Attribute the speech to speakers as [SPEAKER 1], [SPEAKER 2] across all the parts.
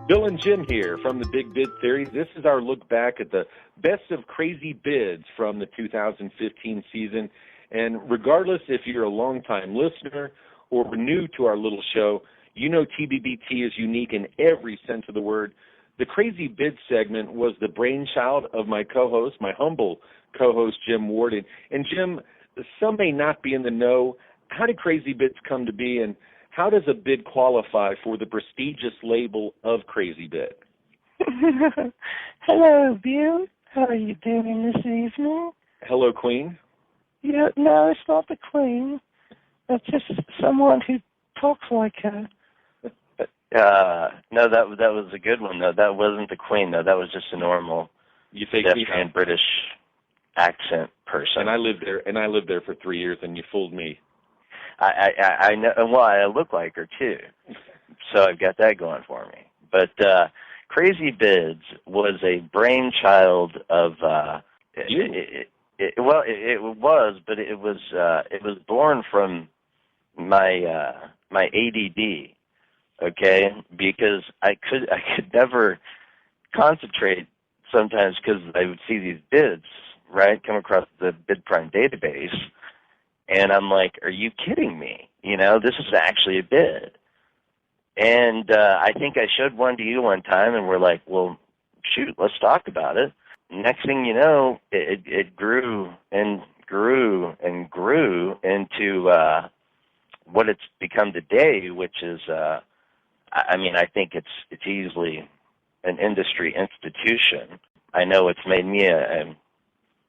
[SPEAKER 1] Bill and Jim here from the Big Bid Theory. This is our look back at the best of crazy bids from the 2015 season. And regardless if you're a longtime listener or new to our little show, you know TBBT is unique in every sense of the word. The Crazy Bid segment was the brainchild of my co-host, my humble co-host, Jim Ward. And Jim, some may not be in the know. How did Crazy Bids come to be, and how does a bid qualify for the prestigious label of Crazy Bid?
[SPEAKER 2] Hello, Bill. How are you doing this evening?
[SPEAKER 1] Hello, Queen.
[SPEAKER 2] Yeah, no, it's not the Queen. It's just someone who talks like her.
[SPEAKER 3] No, that was a good one, though. That wasn't the Queen, though. That was just a normal deaf British accent person.
[SPEAKER 1] And I lived there for 3 years, and you fooled me.
[SPEAKER 3] I know. Well, I look like her too, so I've got that going for me. But Crazy Bids was a brainchild of. It was born from my my ADD. Okay, because I could never concentrate sometimes because I would see these bids come across the Bid Prime database. And I'm like, are you kidding me? You know, this is actually a bid. And I think I showed one to you one time, and we're like, well, shoot, let's talk about it. Next thing you know, it grew and grew and grew into what it's become today, which is, I think it's easily an industry institution. I know it's made me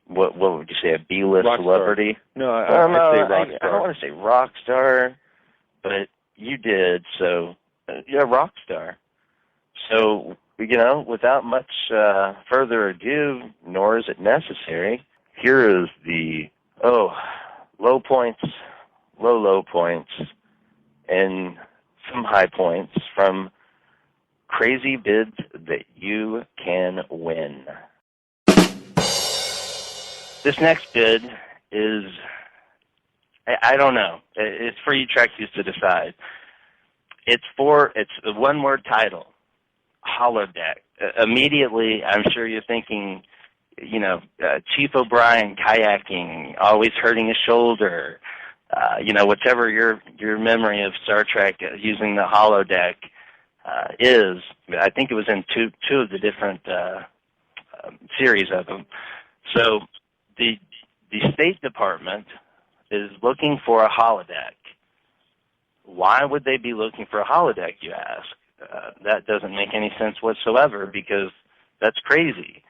[SPEAKER 3] what would you say, a B-list celebrity?
[SPEAKER 1] No, I'd say rock star.
[SPEAKER 3] I don't want to say rock star, but you did, so you're a rock star. So, without much further ado, nor is it necessary, here is the, low points, low points, and some high points from Crazy Bids that you can win. This next bid is, I don't know. It's for you Treksies to decide. It's a one-word title, holodeck. Immediately, I'm sure you're thinking, Chief O'Brien kayaking, always hurting his shoulder, whatever your memory of Star Trek using the holodeck is. I think it was in two of the different series of them. So the State Department is looking for a holodeck. Why would they be looking for a holodeck, you ask? That doesn't make any sense whatsoever, because that's crazy.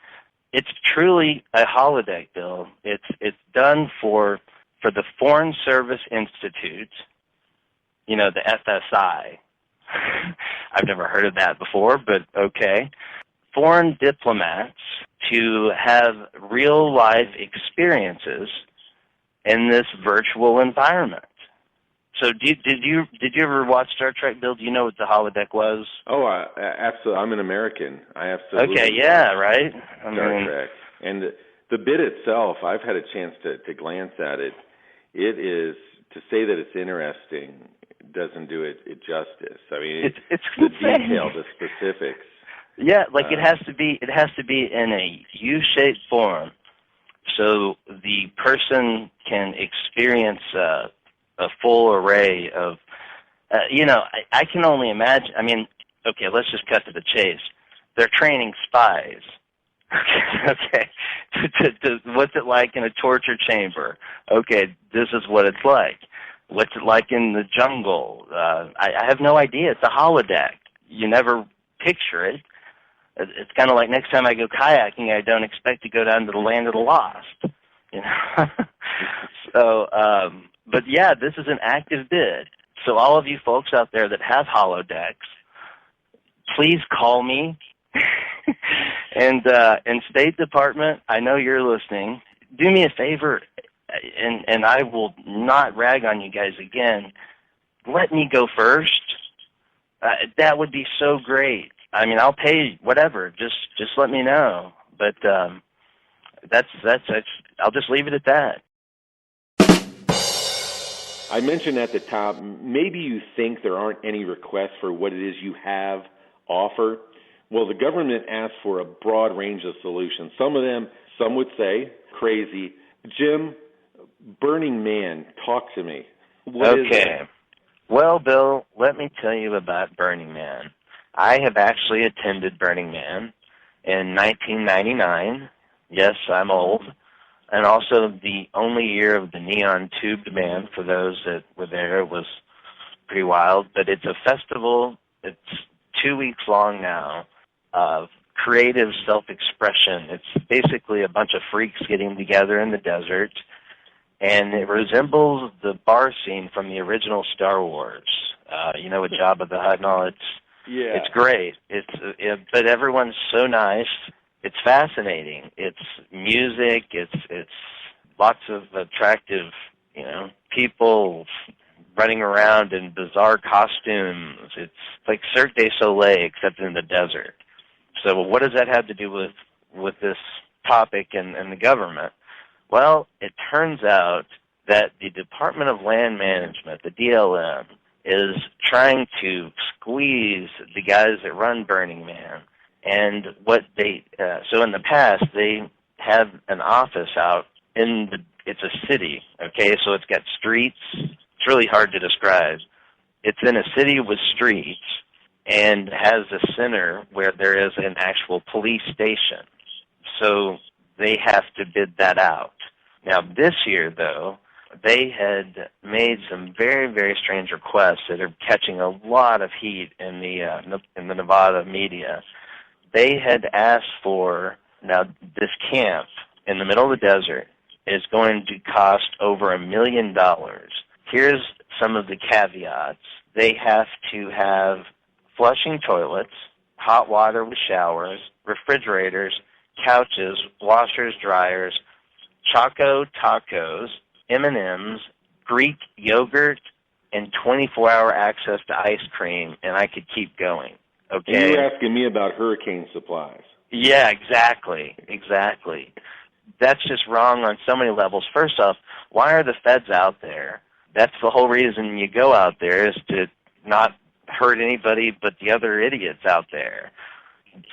[SPEAKER 3] It's truly a holodeck, Bill. It's done for the Foreign Service Institute, the FSI. I've never heard of that before, but okay. Foreign diplomats to have real-life experiences in this virtual environment. So did you ever watch Star Trek, Bill? Do you know what the holodeck was?
[SPEAKER 1] Oh, absolutely. I'm an American. I absolutely.
[SPEAKER 3] Okay, yeah, right.
[SPEAKER 1] Star Trek. And the bid itself, I've had a chance to glance at it. It is, to say that it's interesting doesn't do it justice. I mean,
[SPEAKER 3] it's
[SPEAKER 1] the detail, the specifics.
[SPEAKER 3] Yeah, it has to be in a U-shaped form, so the person can experience a full array of, I can only imagine. I mean, okay, let's just cut to the chase. They're training spies. Okay. What's it like in a torture chamber? Okay, this is what it's like. What's it like in the jungle? I have no idea. It's a holodeck. You never picture it. It's kind of like next time I go kayaking, I don't expect to go down to the land of the lost. So, but yeah, this is an active bid. So all of you folks out there that have holodecks, please call me. And State Department, I know you're listening. Do me a favor, and I will not rag on you guys again. Let me go first. That would be so great. I mean, I'll pay whatever. Just let me know. But that's. I'll just leave it at that.
[SPEAKER 1] I mentioned at the top, maybe you think there aren't any requests for what it is you have offer. Well, the government asked for a broad range of solutions. Some of them, some would say, crazy. Jim, Burning Man, talk to me. What is it?
[SPEAKER 3] Well, Bill, let me tell you about Burning Man. I have actually attended Burning Man in 1999. Yes, I'm old. And also the only year of the Neon Tube ban, for those that were there, was pretty wild. But it's a festival. It's 2 weeks long now of creative self-expression. It's basically a bunch of freaks getting together in the desert, and it resembles the bar scene from the original Star Wars. With Jabba the Hutt and all. It's great. But everyone's so nice. It's fascinating. It's music. It's lots of attractive, people running around in bizarre costumes. It's like Cirque du Soleil, except in the desert. So what does that have to do with this topic and the government? Well, it turns out that the Department of Land Management, the DLM, is trying to squeeze the guys that run Burning Man. And so in the past, they have an office out it's a city, okay? So it's got streets. It's really hard to describe. It's in a city with streets and has a center where there is an actual police station. So they have to bid that out. Now, this year, though, they had made some very, very strange requests that are catching a lot of heat in the Nevada media. They had asked for, now this camp in the middle of the desert is going to cost over $1 million. Here's some of the caveats. They have to have flushing toilets, hot water with showers, refrigerators, couches, washers, dryers, Choco tacos, M&Ms, Greek yogurt, and 24-hour access to ice cream, and I could keep going. Okay.
[SPEAKER 1] And you were asking me about hurricane supplies.
[SPEAKER 3] Yeah, exactly. That's just wrong on so many levels. First off, why are the feds out there? That's the whole reason you go out there, is to not hurt anybody but the other idiots out there.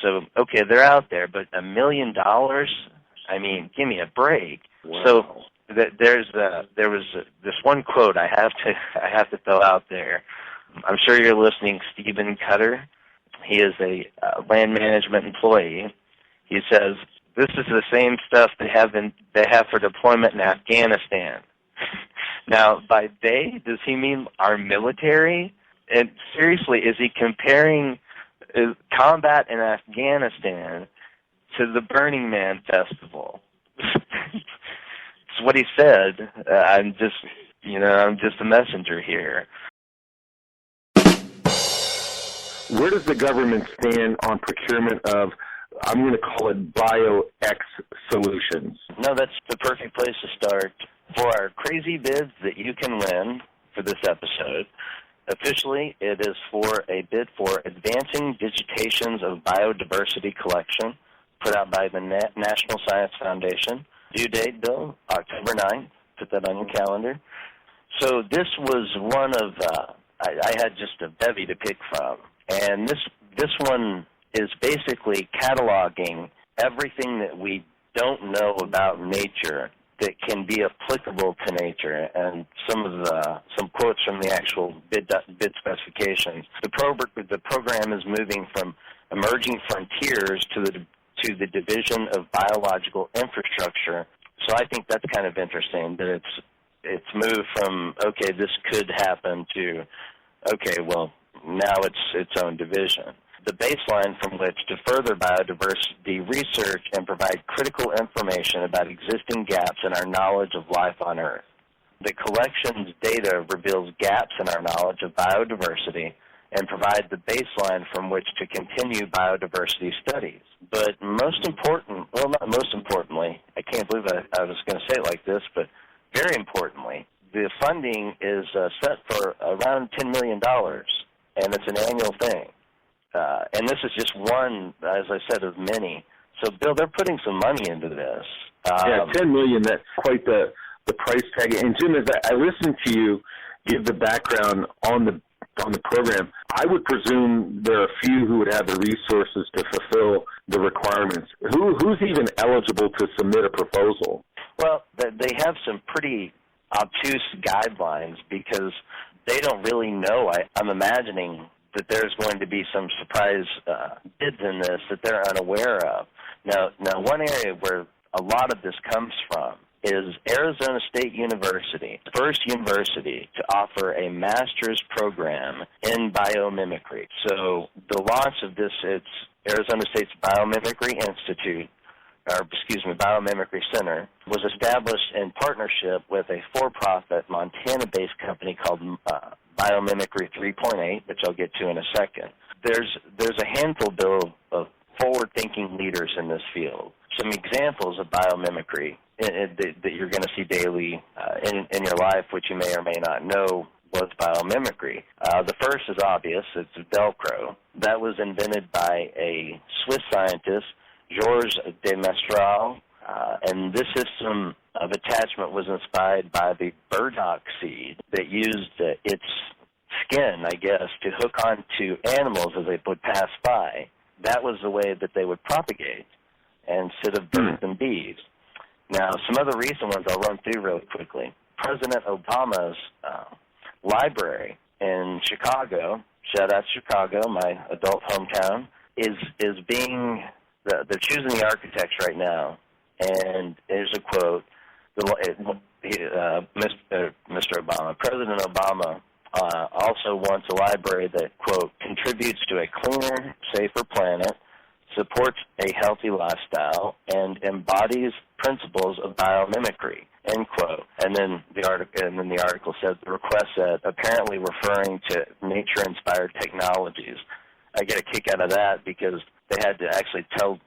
[SPEAKER 3] So, okay, they're out there, but $1 million? I mean, give me a break.
[SPEAKER 1] Wow.
[SPEAKER 3] So there was this one quote I have to throw out there. I'm sure you're listening, Stephen Cutter. He is a land management employee. He says, "This is the same stuff they have for deployment in Afghanistan." Now, by they, does he mean our military? And seriously, is he comparing combat in Afghanistan to the Burning Man festival? It's what he said. I'm just a messenger here.
[SPEAKER 1] Where does the government stand on procurement of, I'm going to call it, BioX solutions?
[SPEAKER 3] No, that's the perfect place to start. For our crazy bids that you can win for this episode, officially it is for a bid for Advancing Digitations of Biodiversity Collection, put out by the National Science Foundation. Due date, Bill, October 9th. Put that on your calendar. So this was one of, I had just a bevy to pick from. And this one is basically cataloging everything that we don't know about nature that can be applicable to nature, and some quotes from the actual bid specifications. The program is moving from emerging frontiers to the division of biological infrastructure. So I think that's kind of interesting that it's moved from, okay, this could happen, to, okay, well, now it's its own division. The baseline from which to further biodiversity research and provide critical information about existing gaps in our knowledge of life on Earth. The collection's data reveals gaps in our knowledge of biodiversity and provide the baseline from which to continue biodiversity studies. But most important, well, not most importantly, I can't believe I was going to say it like this, but very importantly, the funding is set for around $10 million, and it's an annual thing. And this is just one, as I said, of many. So, Bill, they're putting some money into this.
[SPEAKER 1] Yeah, $10 million, that's quite the price tag. And, Jim, as I listened to you give the background on on the program. I would presume there are a few who would have the resources to fulfill the requirements. Who's even eligible to submit a proposal?
[SPEAKER 3] Well, they have some pretty obtuse guidelines because they don't really know. I'm imagining that there's going to be some surprise bids in this that they're unaware of. Now, one area where a lot of this comes from is Arizona State University, the first university to offer a master's program in biomimicry. So the launch of this, it's Arizona State's Biomimicry Biomimicry Center, was established in partnership with a for-profit Montana-based company called Biomimicry 3.8, which I'll get to in a second. There's a handful, Bill, of forward-thinking leaders in this field. Some examples of biomimicry that you're going to see daily in your life, which you may or may not know was biomimicry. The first is obvious. It's Velcro. That was invented by a Swiss scientist, Georges de Mestral, and this system of attachment was inspired by the burdock seed that used its skin, I guess, to hook onto animals as they would pass by. That was the way that they would propagate instead of birds and bees. Now, some other recent ones I'll run through really quickly. President Obama's library in Chicago, shout out to Chicago, my adult hometown, is being, they're choosing the architects right now. And here's a quote, Mr. Obama, President Obama also wants a library that, quote, contributes to a cleaner, safer planet, supports a healthy lifestyle, and embodies principles of biomimicry, end quote. And then the article says the request said, apparently referring to nature-inspired technologies. I get a kick out of that because they had to actually tell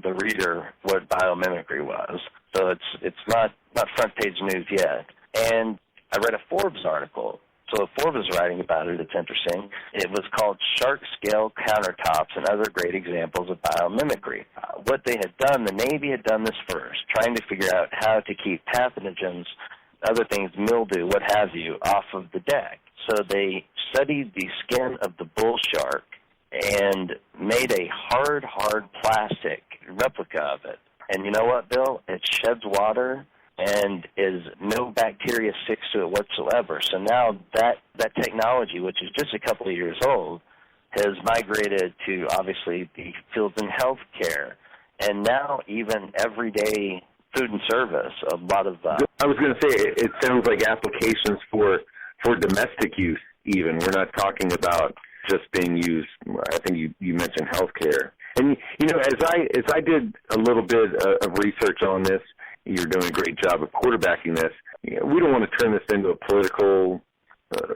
[SPEAKER 3] the reader what biomimicry was. So it's not front page news yet. And I read a Forbes article. So Forbes was writing about it. It's interesting. It was called Shark Scale Countertops and Other Great Examples of Biomimicry. What they had done, the Navy had done this first, trying to figure out how to keep pathogens, other things, mildew, what have you, off of the deck. So they studied the skin of the bull shark and made a hard plastic replica of it. And you know what, Bill? It sheds water and is no bacteria sticks to it whatsoever. So now that technology, which is just a couple of years old, has migrated to, obviously, the fields in healthcare, and now even everyday food and service. A lot of
[SPEAKER 1] I was going to say, it sounds like applications for domestic use even. We're not talking about just being used. I think you mentioned healthcare. And, you know, as I did a little bit of research on this, you're doing a great job of quarterbacking this. You know, we don't want to turn this into a political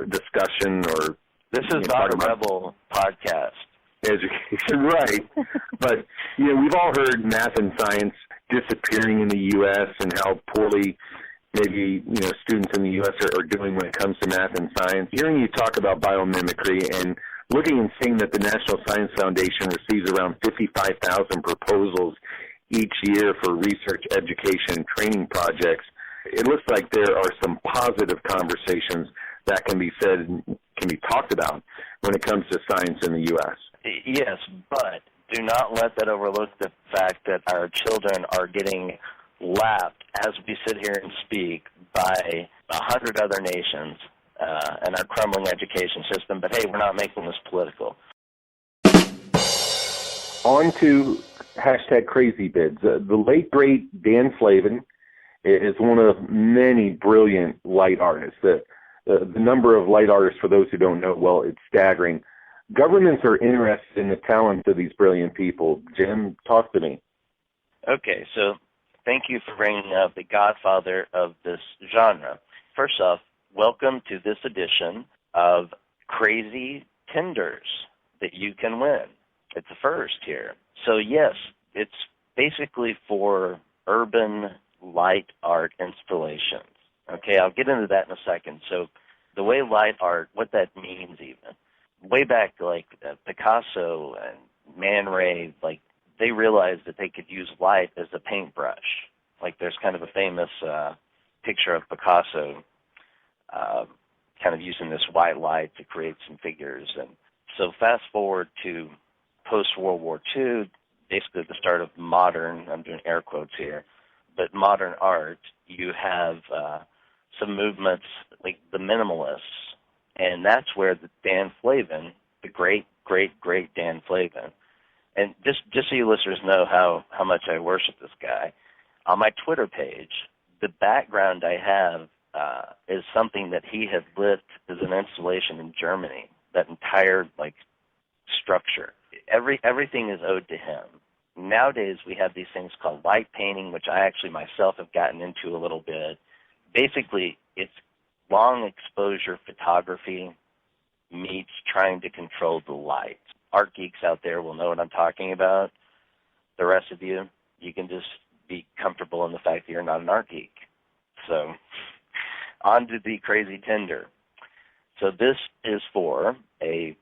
[SPEAKER 1] discussion or...
[SPEAKER 3] This is not a Rebel podcast.
[SPEAKER 1] Education, right. But, you know, we've all heard math and science disappearing in the U.S. and how poorly maybe, you know, students in the U.S. are doing when it comes to math and science. Hearing you talk about biomimicry and looking and seeing that the National Science Foundation receives around 55,000 proposals each year for research, education, training projects, it looks like there are some positive conversations that can be said, can be talked about when it comes to science in the U.S.
[SPEAKER 3] Yes, but do not let that overlook the fact that our children are getting lapped as we sit here and speak by 100 other nations and our crumbling education system. But, hey, we're not making this political.
[SPEAKER 1] On to #CrazyBids. The late, great Dan Flavin is one of many brilliant light artists. The number of light artists, for those who don't know, well, it's staggering. Governments are interested in the talent of these brilliant people. Jim, talk to me.
[SPEAKER 3] Okay, so thank you for bringing up the godfather of this genre. First off, welcome to this edition of Crazy Tenders that you can win. It's a first here. So, yes, it's basically for urban light art installations. Okay, I'll get into that in a second. So the way light art, what that means even, way back like Picasso and Man Ray, like they realized that they could use light as a paintbrush. Like there's kind of a famous picture of Picasso kind of using this white light to create some figures. And so fast forward to post-World War II, basically the start of modern, I'm doing air quotes here, but modern art, you have some movements like the minimalists, and that's where the Dan Flavin, the great Dan Flavin, and just so you listeners know how much I worship this guy, on my Twitter page, the background I have is something that he had lit as an installation in Germany, that entire like structure. Everything is owed to him. Nowadays, we have these things called light painting, which I actually myself have gotten into a little bit. Basically, it's long exposure photography meets trying to control the light. Art geeks out there will know what I'm talking about. The rest of you, you can just be comfortable in the fact that you're not an art geek. So, on to the crazy Tinder. So this is for a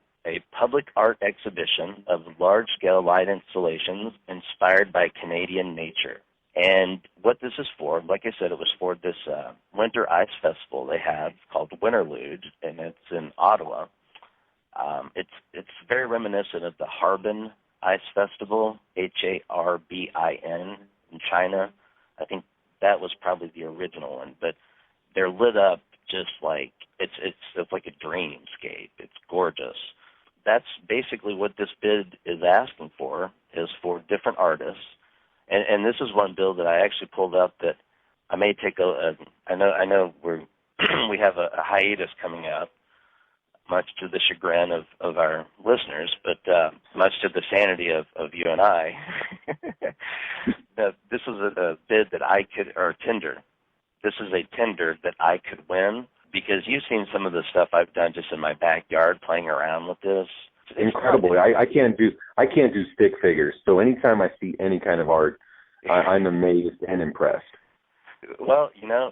[SPEAKER 3] public art exhibition of large-scale light installations inspired by Canadian nature. And what this is for, like I said, it was for this winter ice festival they have called Winterlude, and it's in Ottawa. It's very reminiscent of the Harbin Ice Festival, Harbin, in China. I think that was probably the original one, but they're lit up just like it's like a dreamscape. It's gorgeous. That's basically what this bid is asking for, is for different artists. And this is one bill that I actually pulled up that I may take I know we have a hiatus coming up, much to the chagrin of our listeners, but much to the sanity of you and I. This is a bid that I could, or Tinder. This is a Tinder that I could win, because you've seen some of the stuff I've done just in my backyard playing around with this.
[SPEAKER 1] Incredible. I can't do stick figures. So anytime I see any kind of art, I'm amazed and impressed.
[SPEAKER 3] Well,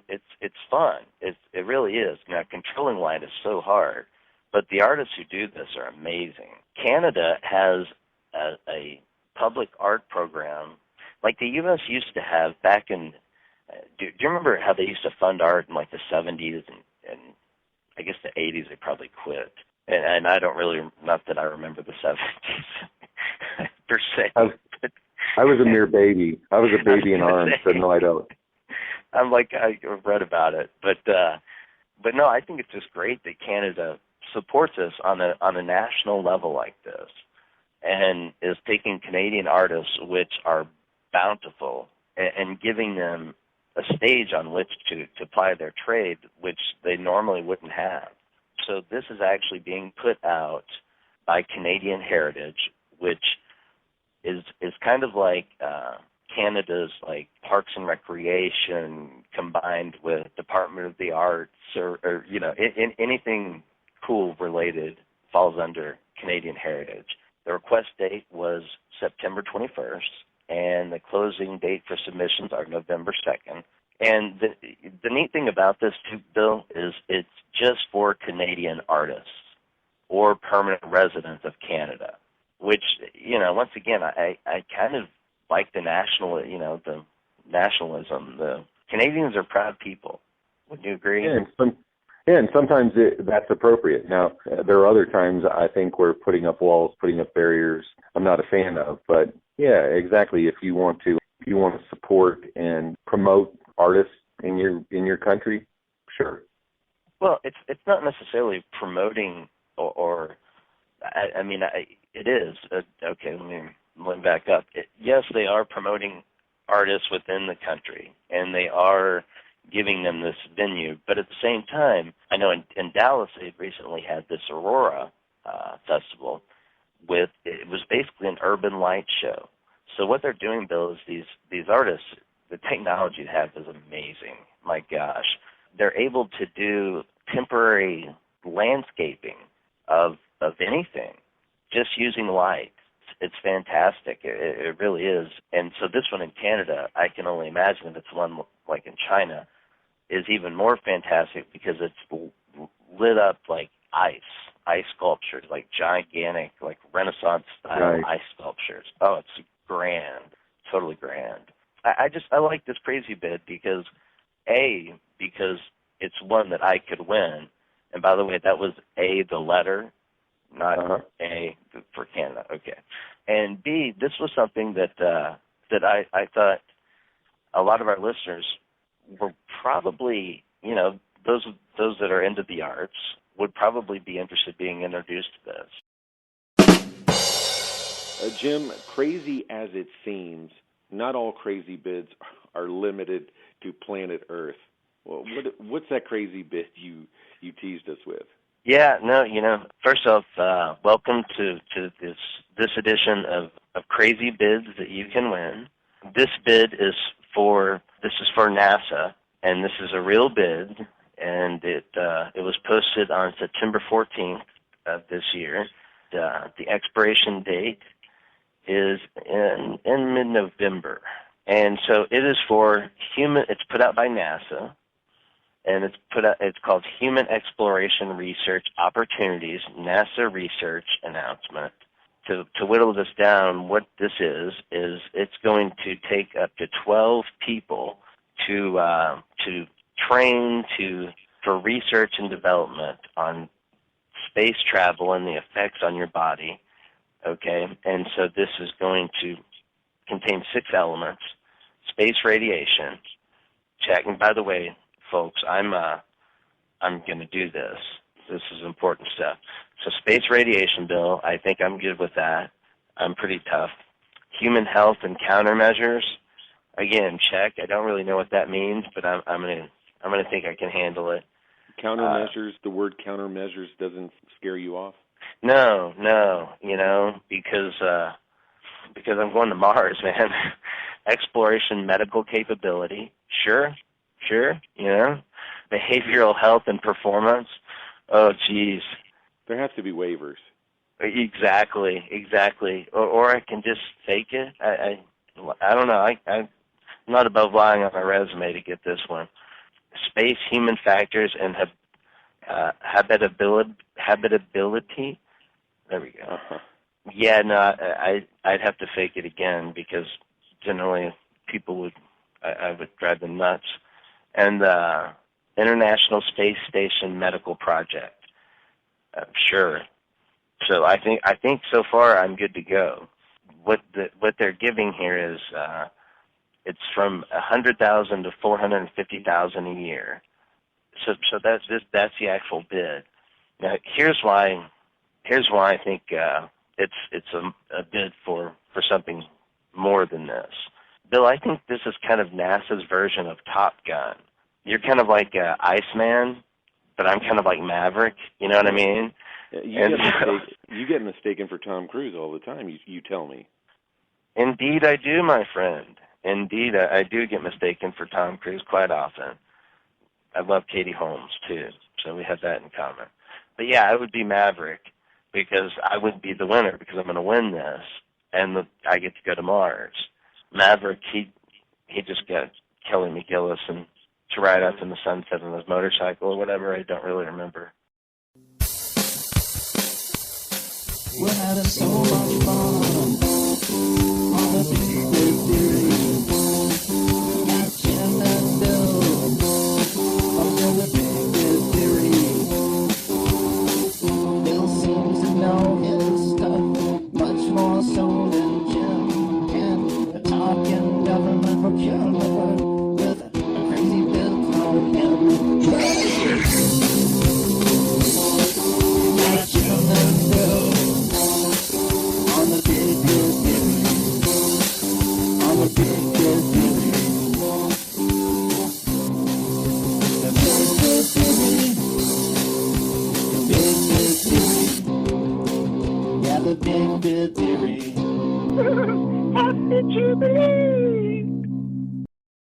[SPEAKER 3] it's fun. It really is. Now, controlling light is so hard, but the artists who do this are amazing. Canada has a public art program like the U.S. used to have back in. Do you remember how they used to fund art in like the 70s and I guess the 80s? They probably quit. And I don't really, not that I remember the 70s per se.
[SPEAKER 1] I was a mere baby. I was a baby in arms, so no, I don't.
[SPEAKER 3] I'm like, I read about it, but no, I think it's just great that Canada supports us on a national level like this, and is taking Canadian artists, which are bountiful, and giving them a stage on which to ply their trade, which they normally wouldn't have. So this is actually being put out by Canadian Heritage, which is kind of like Canada's like Parks and Recreation combined with Department of the Arts, or anything cool related falls under Canadian Heritage. The request date was September 21st, and the closing date for submissions are November 2nd. And the neat thing about this, too, Bill, is it's just for Canadian artists or permanent residents of Canada, which, once again, I kind of like the nationalism. The Canadians are proud people. Would you agree?
[SPEAKER 1] And sometimes that's appropriate. Now, there are other times I think we're putting up walls, putting up barriers I'm not a fan of. But, yeah, exactly. If you want to support and promote artists in your country, sure.
[SPEAKER 3] Well, it's not necessarily promoting or it is. Okay, let me back up. Yes, they are promoting artists within the country, and they are giving them this venue. But at the same time, I know in Dallas they've recently had this Aurora festival. It was basically an urban light show. So what they're doing, Bill, is these artists, the technology they have is amazing. My gosh. They're able to do temporary landscaping of anything, just using light. It's fantastic. It really is. And so this one in Canada, I can only imagine if it's one like in China, is even more fantastic because it's lit up like ice sculptures, like gigantic, like Renaissance-style ice sculptures. Oh, it's grand, totally grand. I like this crazy bid because it's one that I could win, And by the way, that was A, the letter, not A for Canada. Okay. And B, this was something that I thought a lot of our listeners were probably, those that are into the arts would probably be interested in being introduced to this.
[SPEAKER 1] Jim, crazy as it seems, not all crazy bids are limited to planet Earth. Well, what's that crazy bid you teased us with?
[SPEAKER 3] Yeah, no, first off, welcome to this edition of Crazy Bids that you can win. This bid is for NASA, and this is a real bid, and it was posted on September 14th of this year. The expiration date is in mid-November, and so it is for it's put out by NASA. And it's called Human Exploration Research Opportunities, NASA Research Announcement. To whittle this down, what this is it's going to take up to 12 people to train for research and development on space travel and the effects on your body. Okay, and so this is going to contain 6 elements: space radiation. Check. And by the way, folks, I'm going to do this. This is important stuff. So space radiation, Bill, I think I'm good with that. I'm pretty tough. Human health and countermeasures, again, check. I don't really know what that means, but I'm going to think I can handle it.
[SPEAKER 1] Countermeasures. The word countermeasures doesn't scare you off?
[SPEAKER 3] No, because I'm going to Mars, man. Exploration, medical capability, sure, behavioral health and performance. Oh, geez.
[SPEAKER 1] There has to be waivers.
[SPEAKER 3] Exactly. Or I can just fake it. I don't know. I'm not above lying on my resume to get this one. Space, human factors, and habitability. There we go. Yeah, no, I'd have to fake it again because generally people I would drive them nuts. And the International Space Station Medical Project. Sure. So I think so far I'm good to go. What they're giving here is it's from $100,000 to $450,000 a year. So that's the actual bid. Now here's why I think it's a bid for something more than this. Bill, I think this is kind of NASA's version of Top Gun. You're kind of like Iceman, but I'm kind of like Maverick. You know what I mean?
[SPEAKER 1] You get mistaken for Tom Cruise all the time, you tell me.
[SPEAKER 3] Indeed I do, my friend. Indeed, I do get mistaken for Tom Cruise quite often. I love Katie Holmes, too, so we have that in common. But yeah, I would be Maverick because I would be the winner because I'm going to win this, and I get to go to Mars. Maverick, he just got Kelly McGillis and to ride out in the sunset on his motorcycle or whatever. I don't really remember.
[SPEAKER 4] We're having so much fun on the Big Bid Theory. Got Jim and Bill on the Big Bid Theory. Bill seems to know his stuff much more so than Jim can. They're talking government procurement with a crazy bill from him. Got Jim and Bill on the Big Bid Theory. On the Big Bid Theory. The Big Bid Theory. The Big Bid Theory. Yeah, the Big Bid Theory.
[SPEAKER 2] Happy Jubilee!